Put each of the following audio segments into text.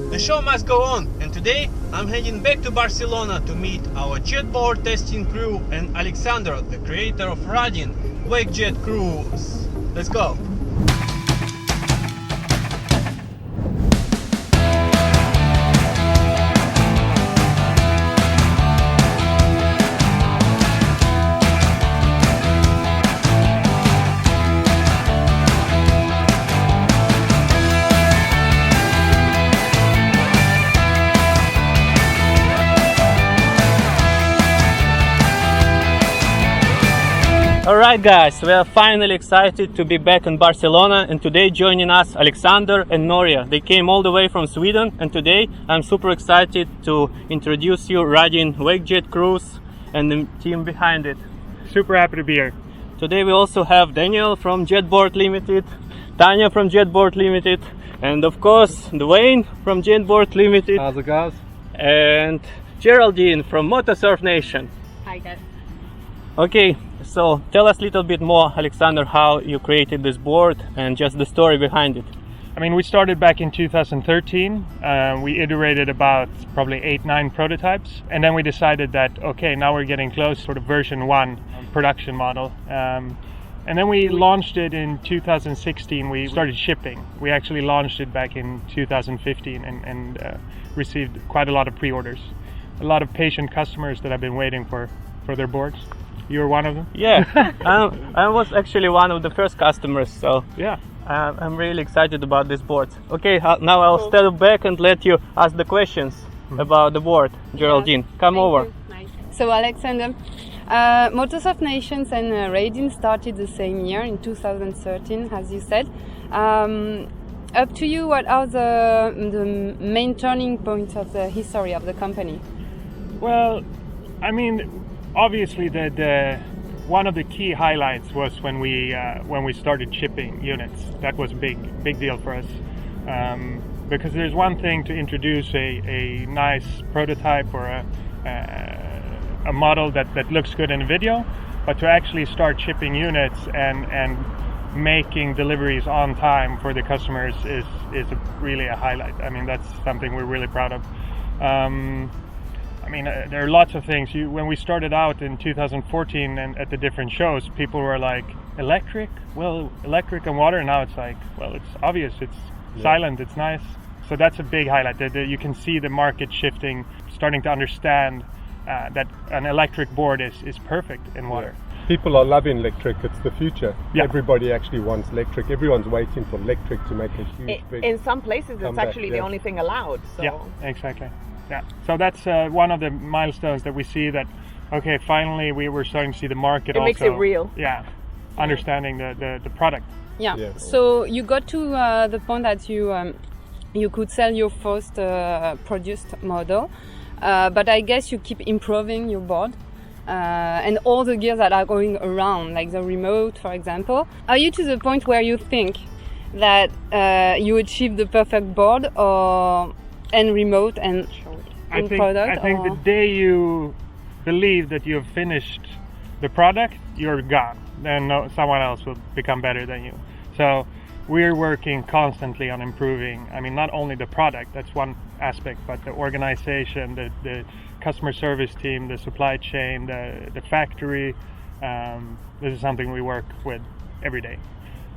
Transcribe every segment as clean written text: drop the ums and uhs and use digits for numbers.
The show must go on, and today I'm heading back to Barcelona to meet our jetboard testing crew and Alexander, the creator of RADINN Wakejet Cruise. Let's go! Alright guys, we are finally excited to be back in Barcelona, and today joining us Alexander and Noria. They came all the way from Sweden, and today I'm super excited to introduce you RADINN Wakejet Cruise and the team behind it. Super happy to be here. Today we also have Daniel from Jetboard Limited, Tanya from Jetboard Limited, and of course Dwayne from Jetboard Limited. How's it guys? And Geraldine from Motosurf Nation. Hi guys. Okay, so tell us a little bit more, Alexander, how you created this board and just the story behind it. I mean, we started back in 2013. We iterated about probably 8-9 prototypes, and then we decided that, okay, now we're getting close to the version 1 production model. And then we launched it in 2016. We started shipping. We actually launched it back in 2015 and received quite a lot of pre-orders. A lot of patient customers that have been waiting for their boards. You were one of them? Yeah, I was actually one of the first customers, so yeah, I'm really excited about this board. Okay, now I'll step back and let you ask the questions about the board. Geraldine, come over. So Alexander, Motosurf Nations and RADINN started the same year in 2013, as you said. Up to you, what are the main turning points of the history of the company? Well, I mean, obviously, one of the key highlights was when we started shipping units. That was a big deal for us, because there's one thing to introduce a nice prototype or a model that looks good in a video, but to actually start shipping units and making deliveries on time for the customers is really a highlight. I mean, that's something we're really proud of. I mean, there are lots of things. When we started out in 2014 and at the different shows, people were like, electric? Well, electric and water. Now it's like, well, it's obvious. It's silent. It's nice. So that's a big highlight. That you can see the market shifting, starting to understand that an electric board is perfect in water. Yeah. People are loving electric. It's the future. Yeah. Everybody actually wants electric. Everyone's waiting for electric to make a huge big in some places, it's actually the only thing allowed. So. Yeah, exactly. Yeah, so that's one of the milestones that we see that, okay, finally we were starting to see the market also. It makes it real. Yeah, understanding the product. Yeah, so you got to the point that you could sell your first produced model, but I guess you keep improving your board and all the gears that are going around, like the remote, for example. Are you to the point where you think that you achieved the perfect board and remote and product? I think the day you believe that you've finished the product, you're gone. Then someone else will become better than you. So we're working constantly on improving. I mean, not only the product, that's one aspect, but the organization, the customer service team, the supply chain, the factory. This is something we work with every day.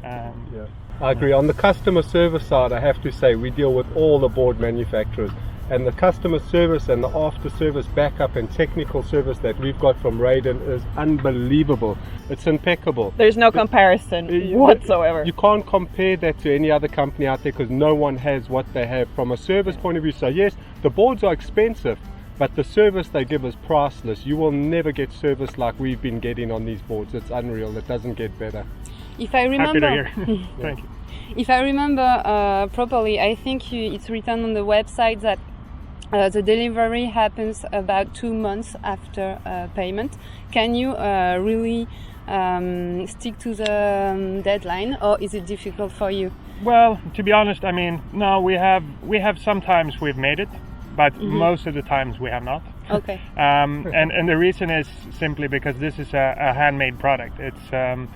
I agree. On the customer service side, I have to say we deal with all the board manufacturers, and the customer service and the after service backup and technical service that we've got from RADINN is unbelievable. It's impeccable. There's no comparison whatsoever. You can't compare that to any other company out there because no one has what they have from a service point of view. So yes, the boards are expensive, but the service they give is priceless. You will never get service like we've been getting on these boards. It's unreal. It doesn't get better. If I remember, happy to hear. Thank you. If I remember properly, I think it's written on the website that the delivery happens about 2 months after payment. Can you really stick to the deadline, or is it difficult for you? Well, to be honest, I mean, no, we have sometimes we've made it, but most of the times we have not. Okay. And the reason is simply because this is a handmade product. It's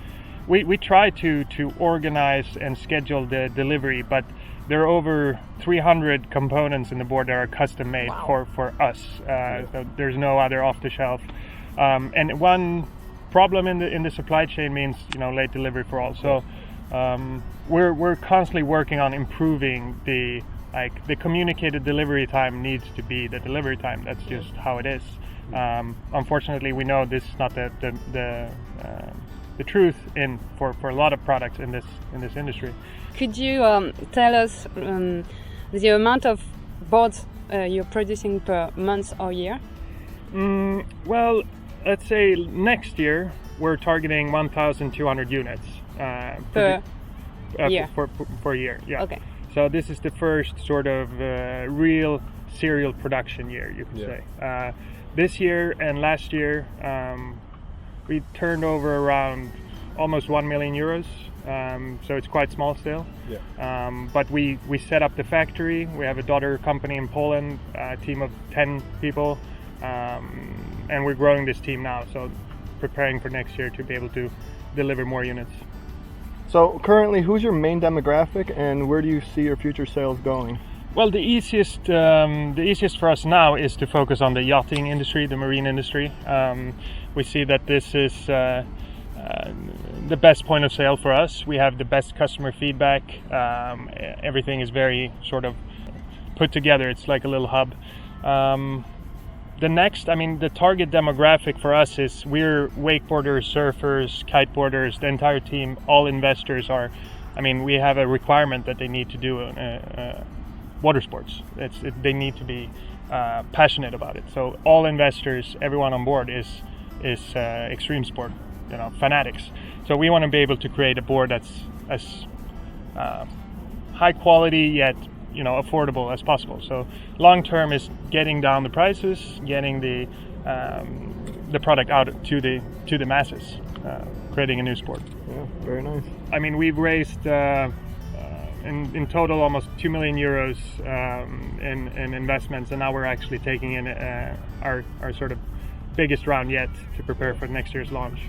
we try to organize and schedule the delivery, but there are over 300 components in the board that are custom made for us. So there's no other off the shelf. And one problem in the supply chain means late delivery for all. So we're constantly working on improving the communicated delivery time needs to be the delivery time. That's just how it is. Unfortunately, we know this is not the truth for a lot of products in this industry. Could you tell us the amount of boards you're producing per month or year? Well, let's say next year we're targeting 1,200 units per year. For a year. Yeah. Okay. So this is the first sort of real serial production year, you could say. This year and last year, we turned over around almost 1 million euros. So it's quite small still. Yeah. But we set up the factory. We have a daughter company in Poland, a team of 10 people, and we're growing this team now. So preparing for next year to be able to deliver more units. So currently, who's your main demographic, and where do you see your future sales going? Well, the easiest for us now is to focus on the yachting industry, the marine industry. We see that this is the best point of sale for us. We have the best customer feedback. Everything is very sort of put together. It's like a little hub. The target demographic for us is we're wakeboarders, surfers, kiteboarders, the entire team, all investors are. We have a requirement that they need to do water sports. They need to be passionate about it. So all investors, everyone on board is extreme sport, fanatics. So we want to be able to create a board that's as high quality yet affordable as possible. So long term is getting down the prices, getting the product out to the masses, creating a new sport. Yeah, very nice. We've raised in total almost 2 million euros in investments, and now we're actually taking in our sort of biggest round yet to prepare for next year's launch.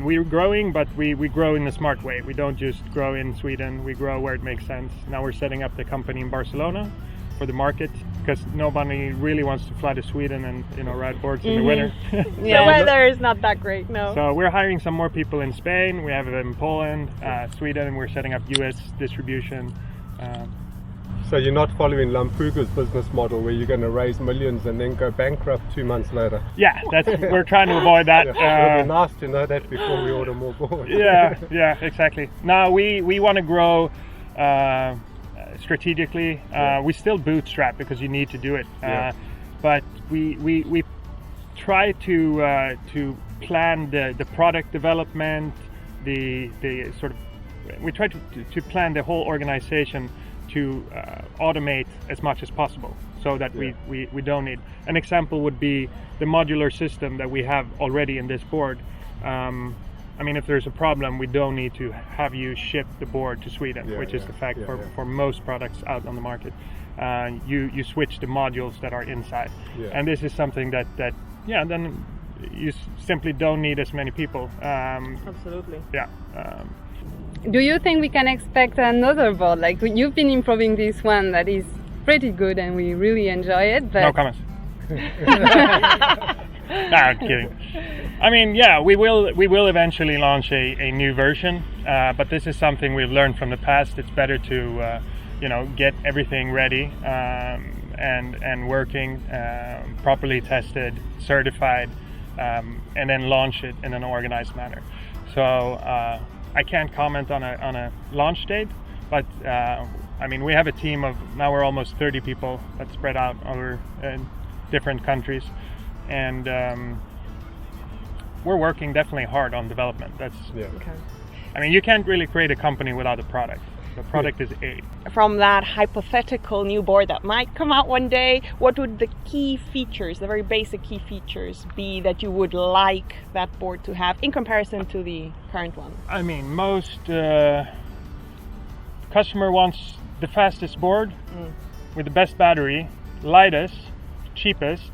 We're growing, but we grow in a smart way. We don't just grow in Sweden, we grow where it makes sense. Now we're setting up the company in Barcelona for the market, because nobody really wants to fly to Sweden and ride boards in the winter. The weather is not that great, no. So we're hiring some more people in Spain, we have it in Poland, Sweden, and we're setting up US distribution. So you're not following Lampuga's business model where you're going to raise millions and then go bankrupt 2 months later. Yeah, we're trying to avoid that. It would be nice to know that before we order more boards. Yeah, exactly. Now we want to grow strategically. We still bootstrap because you need to do it. But we try to plan the product development, the sort of, we try to plan the whole organization to automate as much as possible, so that we don't need. An example would be the modular system that we have already in this board. If there's a problem, we don't need to have you ship the board to Sweden, which is the fact for most products out on the market. You switch the modules that are inside, and this is something that then you simply don't need as many people. Absolutely. Yeah. Do you think we can expect another board? Like, you've been improving this one that is pretty good and we really enjoy it. But No comments. I'm kidding. We will eventually launch a new version, but this is something we've learned from the past. It's better to get everything ready and working, properly tested, certified, and then launch it in an organized manner. So I can't comment on a launch date, but we have a team of, now we're almost 30 people that's spread out over different countries, and we're working definitely hard on development. Okay. You can't really create a company without a product. The product is A. From that hypothetical new board that might come out one day, what would the key features, the very basic key features, be that you would like that board to have in comparison to the current one? Most customer wants the fastest board with the best battery, lightest, cheapest,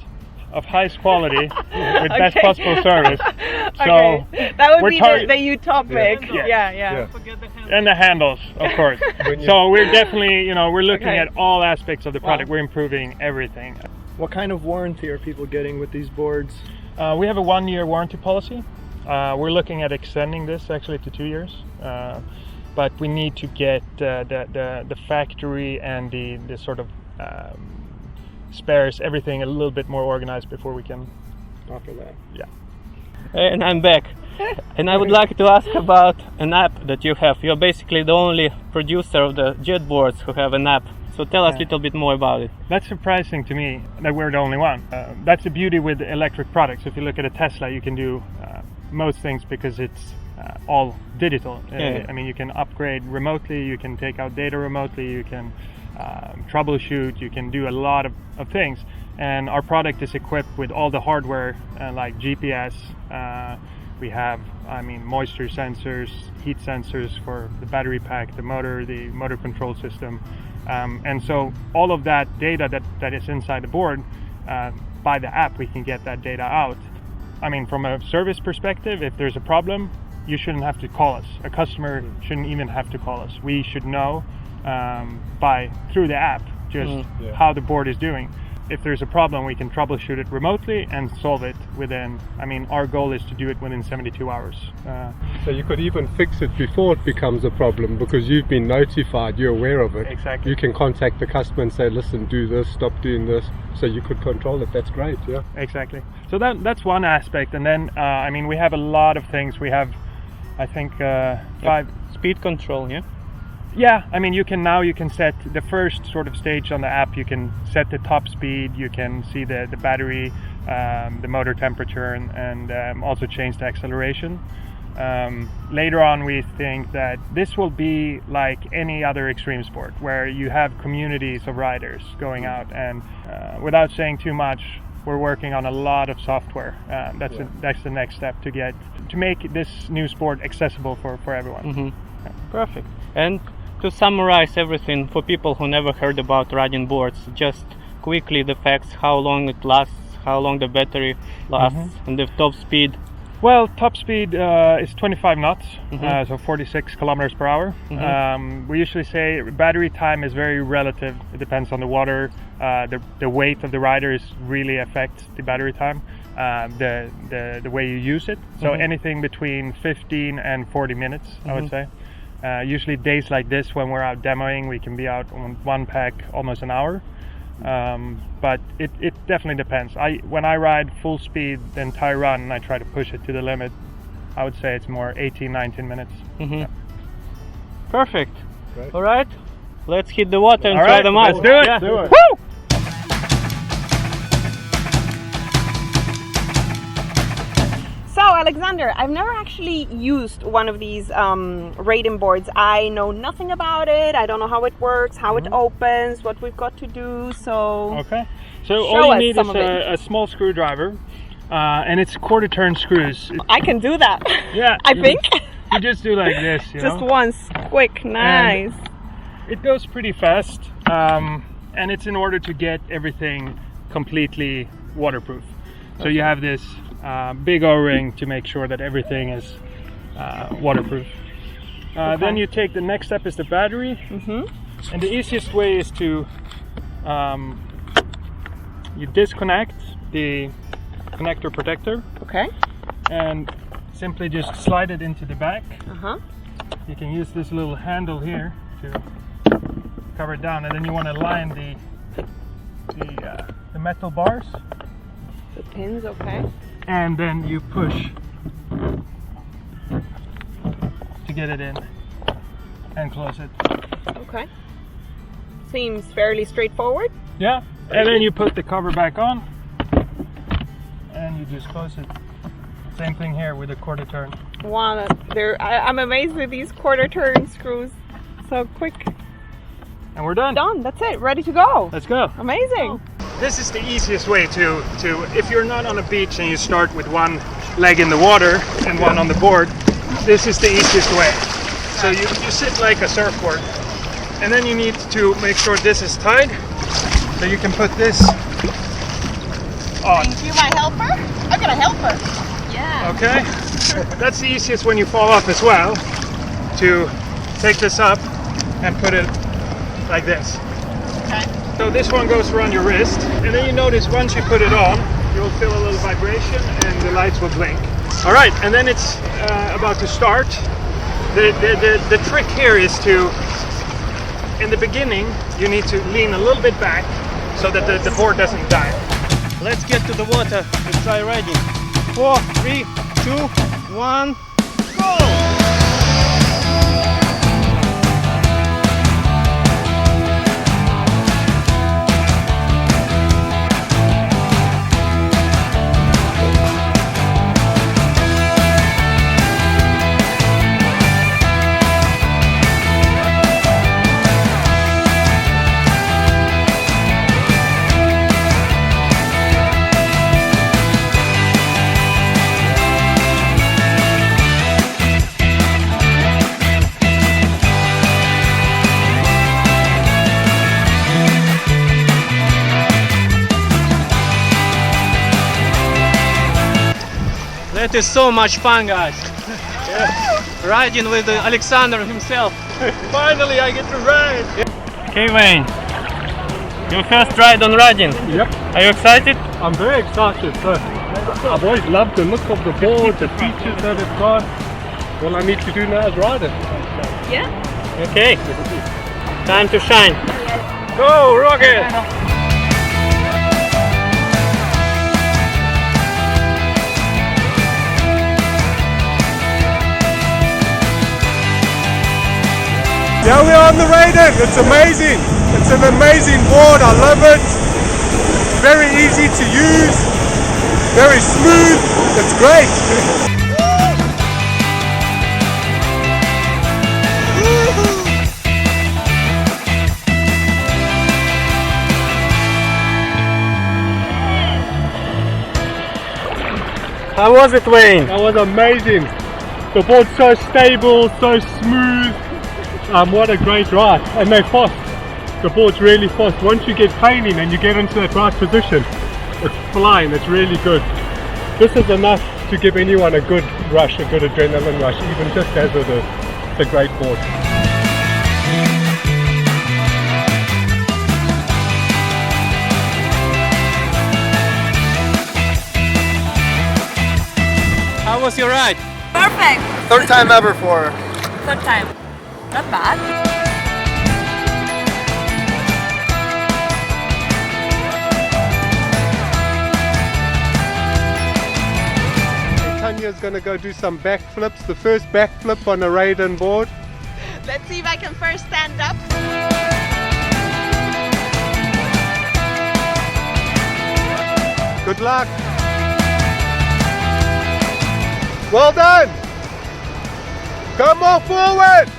of highest quality with best possible service, Okay, that would we're be target- the utopic. Yeah. Yeah. And the handles, of course. When you- So we're definitely, we're looking Okay. at all aspects of the product. Wow. We're improving everything. What kind of warranty are people getting with these boards? We have a 1-year warranty policy. We're looking at extending this actually to 2 years. But we need to get the factory and the sort of spares, everything a little bit more organized before we can offer that. Yeah. And I'm back. And I would like to ask about an app that you have. You're basically the only producer of the jet boards who have an app. So tell us a little bit more about it. That's surprising to me that we're the only one. That's the beauty with electric products. If you look at a Tesla, you can do most things because it's all digital. Yeah. I mean, you can upgrade remotely, you can take out data remotely, you can troubleshoot, you can do a lot of things. And our product is equipped with all the hardware like GPS. We have, moisture sensors, heat sensors for the battery pack, the motor control system. And so all of that data that is inside the board, by the app, we can get that data out. I mean, from a service perspective, if there's a problem, you shouldn't have to call us. A customer shouldn't even have to call us. We should know through the app just how the board is doing. If there's a problem, we can troubleshoot it remotely and solve it within, our goal is to do it within 72 hours. So you could even fix it before it becomes a problem because you've been notified, you're aware of it. Exactly. You can contact the customer and say, listen, do this, stop doing this. So you could control it. That's great, yeah. Exactly. So that's one aspect. And then, we have a lot of things. We have, I think, 5... Speed control, yeah? Yeah, you can set the first sort of stage on the app. You can set the top speed. You can see the battery, the motor temperature, and also change the acceleration. Later on, we think that this will be like any other extreme sport where you have communities of riders going out. And without saying too much, we're working on a lot of software. That's the next step to make this new sport accessible for everyone. Mm-hmm. Yeah. Perfect. And to summarize everything for people who never heard about RADINN boards, just quickly the facts: how long it lasts, how long the battery lasts, and the top speed. Well, top speed is 25 knots, so 46 kilometers per hour. We usually say battery time is very relative. It depends on the water. The weight of the riders really affects the battery time, the way you use it. So anything between 15 and 40 minutes, I would say. Usually days like this, when we're out demoing, we can be out on one pack almost an hour. But it definitely depends. When I ride full speed the entire run and I try to push it to the limit, I would say it's more 18-19 minutes. Yeah. Perfect. Great. All right, let's hit the water and All try right, them out. let's do it. Yeah. Do it. Woo! So Alexander, I've never actually used one of these RADINN boards. I know nothing about it. I don't know how it works, how it opens, what we've got to do. So Okay. So Show all us you need some is of it. a small screwdriver, and it's quarter-turn screws. I can do that. Yeah. I think. You just do like this, Just know? once, quick, nice. It goes pretty fast, and it's in order to get everything completely waterproof. So you have this big O-ring to make sure that everything is waterproof. Then you take the next step is the battery, and the easiest way is to you disconnect the connector protector Okay. and simply just slide it into the back. You can use this little handle here to cover it down, and then you want to line the metal bars, The pins, okay. and then you push to get it in and close it. Okay. Seems fairly straightforward. Yeah, and then you put the cover back on and you just close it. Same thing here with the quarter turn. Wow, I'm amazed with these quarter turn screws. So quick. And we're done. Done, that's it, ready to go. Let's go. Amazing. This is the easiest way to if you're not on a beach and you start with one leg in the water and one on the board, this is the easiest way. So you sit like a surfboard, and then you need to make sure this is tied, so you can put this on. Thank you, my helper. I've got a helper. Yeah. Okay? that's the easiest when you fall off as well, to take this up and put it like this. Okay. So this one goes around your wrist, and then you notice once you put it on, you'll feel a little vibration and the lights will blink. All right, and then it's about to start. The trick here is to, in the beginning, you need to lean a little bit back so that the board doesn't dive. Let's get to the water and try riding. 4, 3, 2, 1, go! That is so much fun, guys. Riding with Alexander himself. Finally, I get to ride! Okay, Wayne. Your first ride on RADINN. Yep, Are you excited? I'm very excited. So I've always loved the look of the board, the features that it's got. All I need to do now is ride it. Yeah. Okay. Time to shine. Go, rocket! Yeah, we're on the RADINN. It's amazing. It's an amazing board. I love it. Very easy to use. Very smooth. It's great. How was it, Wayne? That was amazing. The board's so stable, so smooth. What a great ride. And they're fast. The board's really fast. Once you get painting and you get into that right position, it's flying. It's really good. This is enough to give anyone a good rush, a good adrenaline rush, even just as it is. It's a great board. How was your ride? Perfect. Third time ever for her. Third time. Not bad. Tanya's going to go do some backflips. The first backflip on a RADINN board. Let's see if I can first stand up. Good luck. Well done. Go more forward.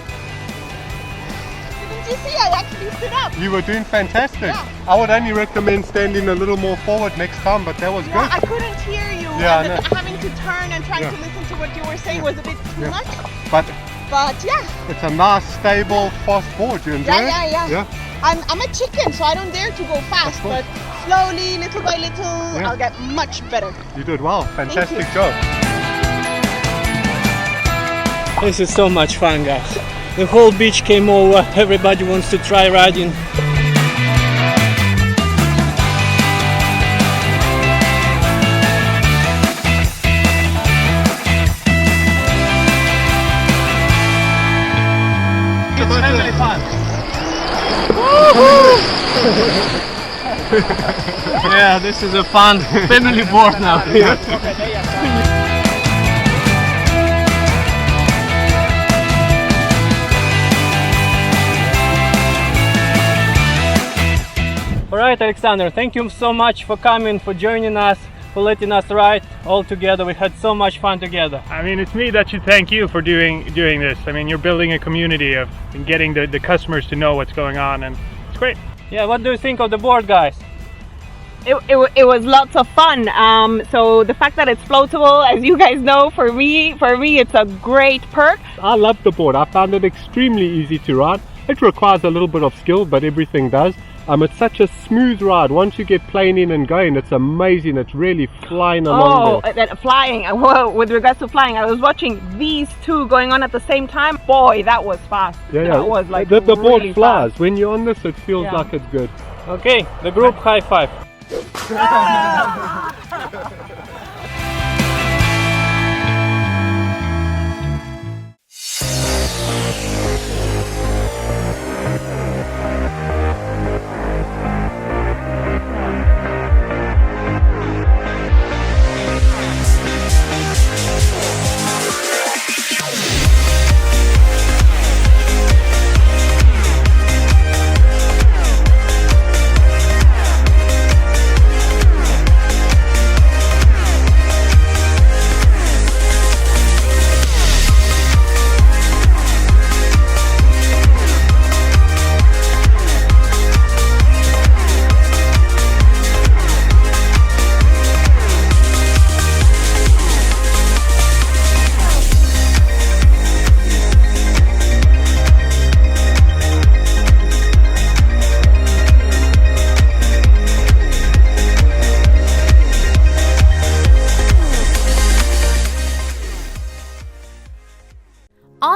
Didn't you see? I actually stood up. You were doing fantastic. Yeah. I would only recommend standing a little more forward next time, but that was Yeah, good. I couldn't hear you. Yeah, and I know. having to turn and trying Yeah. to listen to what you were saying was a bit too Yeah. much. But But yeah, it's a nice, stable, fast board. You enjoy it? yeah. I'm a chicken, so I don't dare to go fast. Of course. But slowly, little by little, Yeah. I'll get much better. You did well. Fantastic you. job. This is so much fun, guys. The whole beach came over. Everybody wants to try riding. It's family fun. Yeah, this is a fun family board now. Alright, Alexander, thank you so much for coming, for joining us, for letting us ride all together. We had so much fun together. I mean, it's me that should thank you for doing this. I mean, you're building a community of and getting the customers to know what's going on, and it's great. Yeah, what do you think of the board, guys? It was lots of fun. So the fact that it's floatable, as you guys know, for me, it's a great perk. I love the board. I found it extremely easy to ride. It requires a little bit of skill, but everything does. It's such a smooth ride. Once you get planing and going, it's amazing. It's really flying along there. That flying. Well, with regards to flying, I was watching these two going on at the same time. Boy, that was fast. That was like the board really flies. fast. When you're on this, it feels like it's good. Okay, the group high five.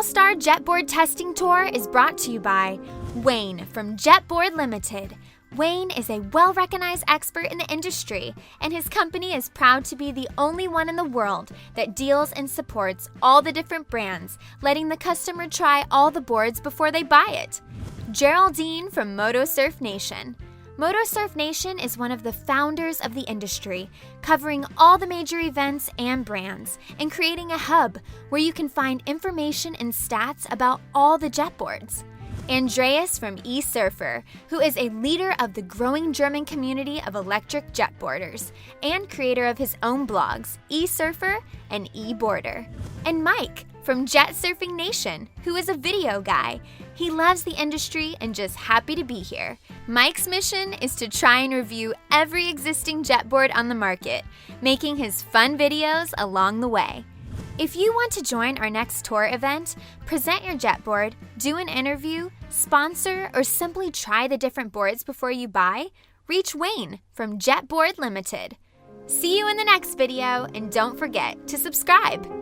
Star Jetboard Testing Tour is brought to you by Wayne from Jetboard Limited. Wayne is a well-recognized expert in the industry, and his company is proud to be the only one in the world that deals and supports all the different brands, letting the customer try all the boards before they buy it. Geraldine from MotoSurf Nation. MotoSurf Nation is one of the founders of the industry, covering all the major events and brands, and creating a hub where you can find information and stats about all the jetboards. Andreas from eSurfer, who is a leader of the growing German community of electric jetboarders, and creator of his own blogs, eSurfer and eBoarder. And Mike from Jet Surfing Nation, who is a video guy. He loves the industry and just happy to be here. Mike's mission is to try and review every existing jetboard on the market, making his fun videos along the way. If you want to join our next tour event, present your jetboard, do an interview, sponsor, or simply try the different boards before you buy, reach Wayne from Jetboard Limited. See you in the next video, and don't forget to subscribe.